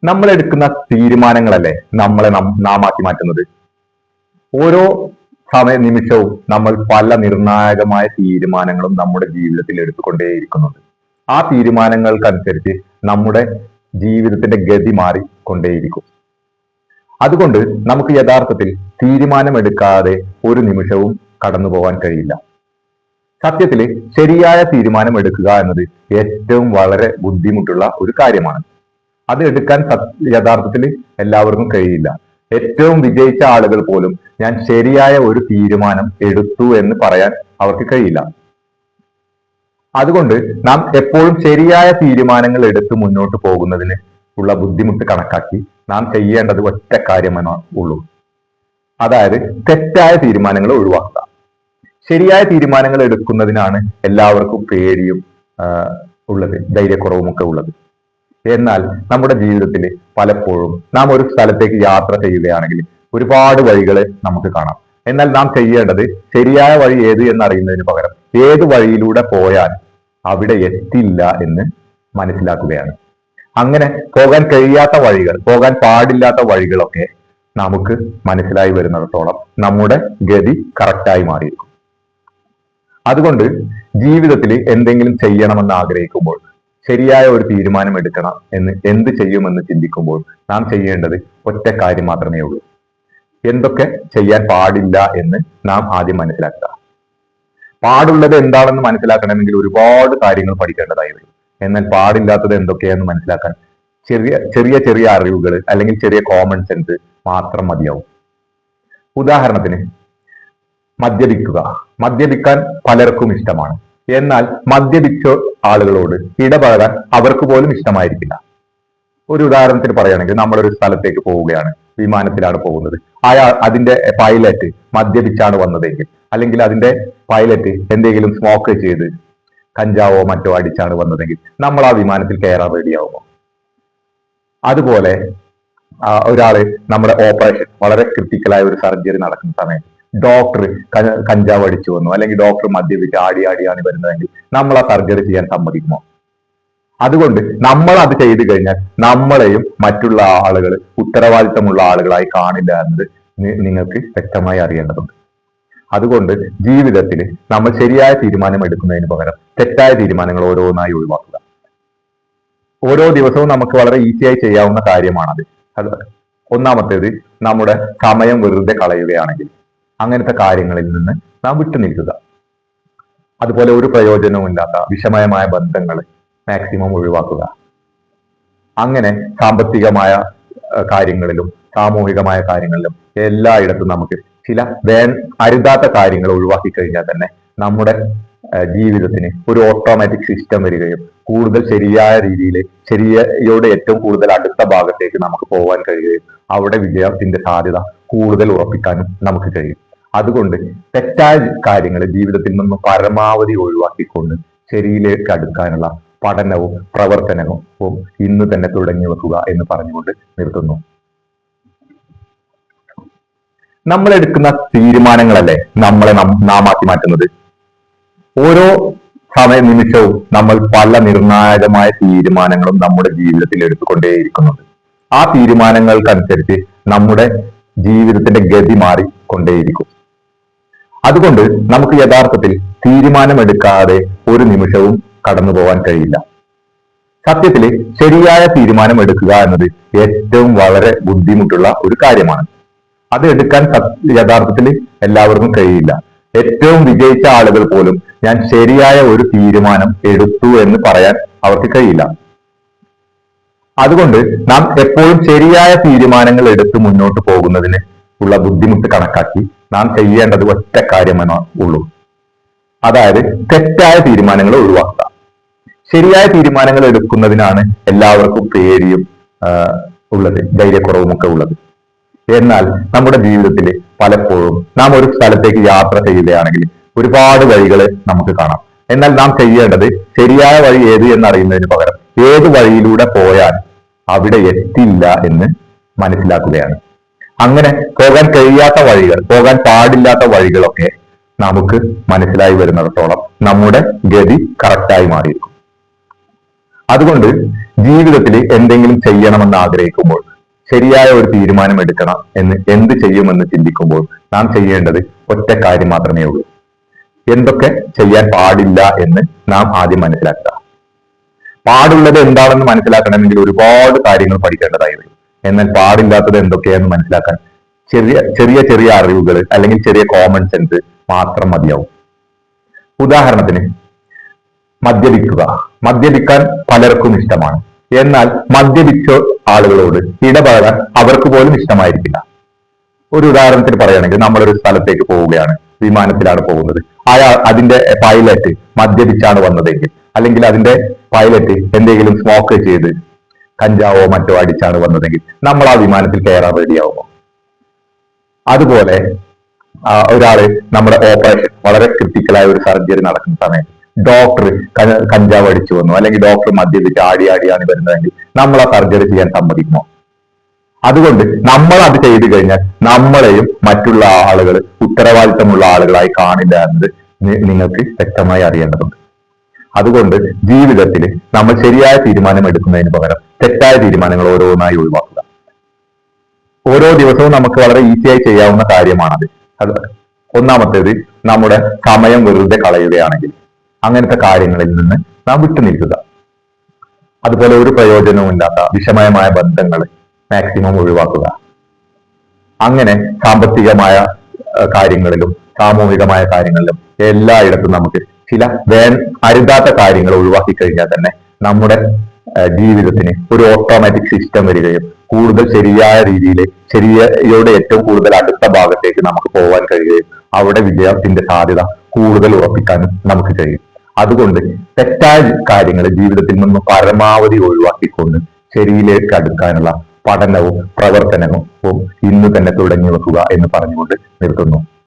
നമ്മൾ എടുക്കുന്ന തീരുമാനങ്ങളല്ലേ നമ്മളെ നാമാക്കി മാറ്റുന്നത്. ഓരോ നിമിഷവും നമ്മൾ പല നിർണായകമായ തീരുമാനങ്ങളും നമ്മുടെ ജീവിതത്തിൽ എടുത്തുകൊണ്ടേയിരിക്കുന്നുണ്ട്. ആ തീരുമാനങ്ങൾക്കനുസരിച്ച് നമ്മുടെ ജീവിതത്തിന്റെ ഗതി മാറിക്കൊണ്ടേയിരിക്കും. അതുകൊണ്ട് നമുക്ക് യഥാർത്ഥത്തിൽ തീരുമാനമെടുക്കാതെ ഒരു നിമിഷവും കടന്നു പോകാൻ കഴിയില്ല. സത്യത്തിൽ ശരിയായ തീരുമാനം എടുക്കുക എന്നത് ഏറ്റവും വളരെ ബുദ്ധിമുട്ടുള്ള ഒരു കാര്യമാണ്. അത് എടുക്കാൻ യഥാർത്ഥത്തിൽ എല്ലാവർക്കും കഴിയില്ല. ഏറ്റവും വിജയിച്ച ആളുകൾ പോലും ഞാൻ ശരിയായ ഒരു തീരുമാനം എടുത്തു എന്ന് പറയാൻ അവർക്ക് കഴിയില്ല. അതുകൊണ്ട് നാം എപ്പോഴും ശരിയായ തീരുമാനങ്ങൾ എടുത്ത് മുന്നോട്ട് പോകുന്നതിന് ഉള്ള ബുദ്ധിമുട്ട് കണക്കാക്കി നാം ചെയ്യേണ്ടത് ഒറ്റ കാര്യമെന്നേ ഉള്ളൂ. അതായത് തെറ്റായ തീരുമാനങ്ങൾ ഒഴിവാക്കുക. ശരിയായ തീരുമാനങ്ങൾ എടുക്കുന്നതിനാണ് എല്ലാവർക്കും പേടിയും ഉള്ളത്, ധൈര്യക്കുറവും ഒക്കെ ഉള്ളത്. എന്നാൽ നമ്മുടെ ജീവിതത്തിൽ പലപ്പോഴും നാം ഒരു സ്ഥലത്തേക്ക് യാത്ര ചെയ്യുകയാണെങ്കിൽ ഒരുപാട് വഴികൾ നമുക്ക് കാണാം. എന്നാൽ നാം ചെയ്യേണ്ടത് ശരിയായ വഴി ഏത് എന്നറിയുന്നതിന് പകരം ഏത് വഴിയിലൂടെ പോയാൽ അവിടെ എത്തില്ല എന്ന് മനസ്സിലാക്കുകയാണ്. അങ്ങനെ പോകാൻ കഴിയാത്ത വഴികൾ, പോകാൻ പാടില്ലാത്ത വഴികളൊക്കെ നമുക്ക് മനസ്സിലായി വരുന്നിടത്തോളം നമ്മുടെ ഗതി കറക്റ്റായി മാറിയിരിക്കും. അതുകൊണ്ട് ജീവിതത്തിൽ എന്തെങ്കിലും ചെയ്യണമെന്ന് ആഗ്രഹിക്കുമ്പോൾ, ശരിയായ ഒരു തീരുമാനം എടുക്കണം എന്ന് എന്ത് ചെയ്യുമെന്ന് ചിന്തിക്കുമ്പോൾ നാം ചെയ്യേണ്ടത് ഒറ്റ കാര്യം മാത്രമേ ഉള്ളൂ. എന്തൊക്കെ ചെയ്യാൻ പാടില്ല എന്ന് നാം ആദ്യം മനസ്സിലാക്കുക. പാടുള്ളത് എന്താണെന്ന് മനസ്സിലാക്കണമെങ്കിൽ ഒരുപാട് കാര്യങ്ങൾ പഠിക്കേണ്ടതായി വരും. എന്നാൽ പാടില്ലാത്തത് എന്തൊക്കെയാണെന്ന് മനസ്സിലാക്കാൻ ചെറിയ ചെറിയ അറിവുകൾ അല്ലെങ്കിൽ ചെറിയ കോമൺ സെൻസ് മാത്രം മതിയാവും. ഉദാഹരണത്തിന് മദ്യപിക്കുക. മദ്യപിക്കാൻ പലർക്കും ഇഷ്ടമാണ്. എന്നാൽ മദ്യപിച്ച ആളുകളോട് ഇടപഴകാൻ അവർക്ക് പോലും ഇഷ്ടമായിരിക്കില്ല. ഒരു ഉദാഹരണത്തിന് പറയുകയാണെങ്കിൽ നമ്മളൊരു സ്ഥലത്തേക്ക് പോവുകയാണ്, വിമാനത്തിലാണ് പോകുന്നത്. അതിന്റെ പൈലറ്റ് മദ്യപിച്ചാണ് വന്നതെങ്കിൽ, അല്ലെങ്കിൽ അതിന്റെ പൈലറ്റ് എന്തെങ്കിലും സ്മോക്ക് ചെയ്ത് കഞ്ചാവോ മറ്റോ അടിച്ചാണ് വന്നതെങ്കിൽ നമ്മൾ ആ വിമാനത്തിൽ കയറാൻ റെഡിയാവുമോ? അതുപോലെ ഒരാള് നമ്മുടെ ഓപ്പറേഷൻ, വളരെ ക്രിട്ടിക്കലായ ഒരു സർജറി നടക്കുന്ന സമയത്ത് ഡോക്ടർ കഞ്ചാവ് അടിച്ചു വന്നു, അല്ലെങ്കിൽ ഡോക്ടർ മദ്യപിച്ച് ആടിയാണ് വരുന്നതെങ്കിൽ നമ്മൾ ആ സർജറി ചെയ്യാൻ സമ്മതിക്കുമോ? അതുകൊണ്ട് നമ്മൾ അത് ചെയ്തു കഴിഞ്ഞാൽ നമ്മളെയും മറ്റുള്ള ആളുകൾ ഉത്തരവാദിത്തമുള്ള ആളുകളായി കാണില്ല എന്നത് നിങ്ങൾക്ക് വ്യക്തമായി അറിയേണ്ടതുണ്ട്. അതുകൊണ്ട് ജീവിതത്തിൽ നമ്മൾ ശരിയായ തീരുമാനം എടുക്കുന്നതിന് പകരം തെറ്റായ തീരുമാനങ്ങൾ ഓരോന്നായി ഒഴിവാക്കുക. ഓരോ ദിവസവും നമുക്ക് വളരെ ഈസിയായി ചെയ്യാവുന്ന കാര്യമാണത്. ഒന്നാമത്തേത്, നമ്മുടെ സമയം വെറുതെ കളയുകയാണെങ്കിൽ അങ്ങനത്തെ കാര്യങ്ങളിൽ നിന്ന് നാം വിട്ടുനിൽക്കുക. അതുപോലെ ഒരു പ്രയോജനവുമില്ലാത്ത വിഷമയമായ ബന്ധങ്ങൾ മാക്സിമം ഒഴിവാക്കുക. അങ്ങനെ സാമ്പത്തികമായ കാര്യങ്ങളിലും സാമൂഹികമായ കാര്യങ്ങളിലും എല്ലായിടത്തും നമുക്ക് ചില അരുതാത്ത കാര്യങ്ങൾ ഒഴിവാക്കി കഴിഞ്ഞാൽ തന്നെ നമ്മുടെ ജീവിതത്തിന് ഒരു ഓട്ടോമാറ്റിക് സിസ്റ്റം വരികയും കൂടുതൽ ശരിയായ രീതിയിൽ ശരിയോട് ഏറ്റവും കൂടുതൽ അടുത്ത ഭാഗത്തേക്ക് നമുക്ക് പോകാൻ കഴിയുകയും അവിടെ വിജയത്തിന്റെ സാധ്യത കൂടുതൽ ഉറപ്പിക്കാനും നമുക്ക് കഴിയും. അതുകൊണ്ട് തെറ്റായ കാര്യങ്ങൾ ജീവിതത്തിൽ നിന്ന് പരമാവധി ഒഴിവാക്കിക്കൊണ്ട് ശരിയിലേക്ക് അടുക്കാനുള്ള പഠനവും പ്രവർത്തനവും ഇന്ന് തന്നെ തുടങ്ങി വെക്കുക എന്ന് പറഞ്ഞുകൊണ്ട് നിർത്തുന്നു. നമ്മൾ എടുക്കുന്ന തീരുമാനങ്ങളല്ലേ നമ്മളെ നാമാക്കി മാറ്റുന്നത്. ഓരോ നിമിഷവും നമ്മൾ പല നിർണായകമായ തീരുമാനങ്ങളും നമ്മുടെ ജീവിതത്തിൽ എടുത്തുകൊണ്ടേയിരിക്കുന്നുണ്ട്. ആ തീരുമാനങ്ങൾക്കനുസരിച്ച് നമ്മുടെ ജീവിതത്തിന്റെ ഗതി മാറിക്കൊണ്ടേയിരിക്കും. അതുകൊണ്ട് നമുക്ക് യഥാർത്ഥത്തിൽ തീരുമാനമെടുക്കാതെ ഒരു നിമിഷവും കടന്നു പോകാൻ കഴിയില്ല. സത്യത്തിൽ ശരിയായ തീരുമാനം എടുക്കുക എന്നത് ഏറ്റവും വളരെ ബുദ്ധിമുട്ടുള്ള ഒരു കാര്യമാണ്. അത് എടുക്കാൻ യഥാർത്ഥത്തിൽ എല്ലാവർക്കും കഴിയില്ല. ഏറ്റവും വിജയിച്ച ആളുകൾ പോലും ഞാൻ ശരിയായ ഒരു തീരുമാനം എടുത്തു എന്ന് പറയാൻ അവർക്ക് കഴിയില്ല. അതുകൊണ്ട് നാം എപ്പോഴും ശരിയായ തീരുമാനങ്ങൾ എടുത്ത് മുന്നോട്ട് പോകുന്നതിന് ഉള്ള ബുദ്ധിമുട്ട് കണക്കാക്കി നാം ചെയ്യേണ്ടത് ഒറ്റ കാര്യമെന്നേ ഉള്ളൂ. അതായത് തെറ്റായ തീരുമാനങ്ങൾ ഒഴിവാക്കുക. ശരിയായ തീരുമാനങ്ങൾ എടുക്കുന്നതിനാണ് എല്ലാവർക്കും പേടിയും ഉള്ളത്, ധൈര്യക്കുറവും ഒക്കെ ഉള്ളത്. എന്നാൽ നമ്മുടെ ജീവിതത്തിൽ പലപ്പോഴും നാം ഒരു സ്ഥലത്തേക്ക് യാത്ര ചെയ്യുകയാണെങ്കിൽ ഒരുപാട് വഴികൾ നമുക്ക് കാണാം. എന്നാൽ നാം ചെയ്യേണ്ടത് ശരിയായ വഴി ഏത് എന്നറിയുന്നതിന് പകരം ഏത് വഴിയിലൂടെ പോയാൽ അവിടെ എത്തില്ല എന്ന് മനസ്സിലാക്കുകയാണ്. അങ്ങനെ പോകാൻ കഴിയാത്ത വഴികൾ, പോകാൻ പാടില്ലാത്ത വഴികളൊക്കെ നമുക്ക് മനസ്സിലായി വരുന്നിടത്തോളം നമ്മുടെ ഗതി കറക്റ്റായി മാറിയിരിക്കും. അതുകൊണ്ട് ജീവിതത്തിൽ എന്തെങ്കിലും ചെയ്യണമെന്ന് ആഗ്രഹിക്കുമ്പോൾ, ശരിയായ ഒരു തീരുമാനം എടുക്കണം എന്ന് എന്ത് ചെയ്യുമെന്ന് ചിന്തിക്കുമ്പോൾ നാം ചെയ്യേണ്ടത് ഒറ്റ കാര്യം മാത്രമേ ഉള്ളൂ. എന്തൊക്കെ ചെയ്യാൻ പാടില്ല എന്ന് നാം ആദ്യം മനസ്സിലാക്കുക. പാടുള്ളത് എന്താണെന്ന് മനസ്സിലാക്കണമെങ്കിൽ ഒരുപാട് കാര്യങ്ങൾ പഠിക്കേണ്ടതായി വരും. എന്നാൽ പാടില്ലാത്തത് എന്തൊക്കെയാണെന്ന് മനസ്സിലാക്കാൻ ചെറിയ ചെറിയ അറിവുകൾ അല്ലെങ്കിൽ ചെറിയ കോമൺ സെൻസ് മാത്രം മതിയാവും. ഉദാഹരണത്തിന്, മദ്യപിക്കുക. മദ്യപിക്കാൻ പലർക്കും ഇഷ്ടമാണ്. എന്നാൽ മദ്യപിച്ച ആളുകളോട് ഇടപഴകാൻ അവർക്ക് പോലും ഇഷ്ടമായിരിക്കില്ല. ഒരു ഉദാഹരണത്തിന് പറയുകയാണെങ്കിൽ, നമ്മളൊരു സ്ഥലത്തേക്ക് പോവുകയാണ്, വിമാനത്തിലാണ് പോകുന്നത്. അതിന്റെ പൈലറ്റ് മദ്യപിച്ചാണ് വന്നതെങ്കിൽ, അല്ലെങ്കിൽ അതിന്റെ പൈലറ്റ് എന്തെങ്കിലും സ്മോക്ക് ചെയ്ത് കഞ്ചാവോ മറ്റോ അടിച്ചാണ് വന്നതെങ്കിൽ, നമ്മൾ ആ വിമാനത്തിൽ കയറാൻ റെഡിയാവുമോ? അതുപോലെ ഒരാള് നമ്മുടെ ഓപ്പറേഷൻ, വളരെ ക്രിട്ടിക്കലായ ഒരു സർജറി നടക്കുന്ന സമയത്ത് ഡോക്ടർ കഞ്ചാവ് അടിച്ചു വന്നു, അല്ലെങ്കിൽ ഡോക്ടർ മദ്യപിച്ച് ആടിയാണ് വരുന്നതെങ്കിൽ നമ്മൾ ആ സർജറി ചെയ്യാൻ സമ്മതിക്കുമോ? അതുകൊണ്ട് നമ്മൾ അത് ചെയ്തു കഴിഞ്ഞാൽ നമ്മളെയും മറ്റുള്ള ആളുകൾ ഉത്തരവാദിത്തമുള്ള ആളുകളായി കാണില്ല എന്നത് നിങ്ങൾക്ക് വ്യക്തമായി അറിയേണ്ടതുണ്ട്. അതുകൊണ്ട് ജീവിതത്തിൽ നമ്മൾ ശരിയായ തീരുമാനം എടുക്കുന്നതിന് പകരം തെറ്റായ തീരുമാനങ്ങൾ ഓരോന്നായി ഒഴിവാക്കുക. ഓരോ ദിവസവും നമുക്ക് വളരെ ഈസിയായി ചെയ്യാവുന്ന കാര്യമാണത്. ഒന്നാമത്തേത്, നമ്മുടെ സമയം വെറുതെ കളയുകയാണെങ്കിൽ അങ്ങനത്തെ കാര്യങ്ങളിൽ നിന്ന് നാം വിട്ടുനിൽക്കുക. അതുപോലെ ഒരു പ്രയോജനവുമില്ലാത്ത വിഷമയമായ ബന്ധങ്ങൾ മാക്സിമം ഒഴിവാക്കുക. അങ്ങനെ സാമ്പത്തികമായ കാര്യങ്ങളിലും സാമൂഹികമായ കാര്യങ്ങളിലും എല്ലായിടത്തും നമുക്ക് ചില അരുതാത്ത കാര്യങ്ങൾ ഒഴിവാക്കി കഴിഞ്ഞാൽ തന്നെ നമ്മുടെ ജീവിതത്തിന് ഒരു ഓട്ടോമാറ്റിക് സിസ്റ്റം വരികയും കൂടുതൽ ശരിയായ രീതിയിൽ ശരിയോടെ ഏറ്റവും കൂടുതൽ അടുത്ത ഭാഗത്തേക്ക് നമുക്ക് പോകാൻ കഴിയുകയും അവിടെ വിജയത്തിന്റെ സാധ്യത കൂടുതൽ ഉറപ്പിക്കാനും നമുക്ക് കഴിയും. അതുകൊണ്ട് തെറ്റായ കാര്യങ്ങൾ ജീവിതത്തിൽ നിന്ന് പരമാവധി ഒഴിവാക്കിക്കൊണ്ട് ശരിയിലേക്ക് അടുക്കാനുള്ള പഠനവും പ്രവർത്തനവും ഇന്ന് തന്നെ തുടങ്ങി വെക്കുക എന്ന് പറഞ്ഞുകൊണ്ട് നിർത്തുന്നു.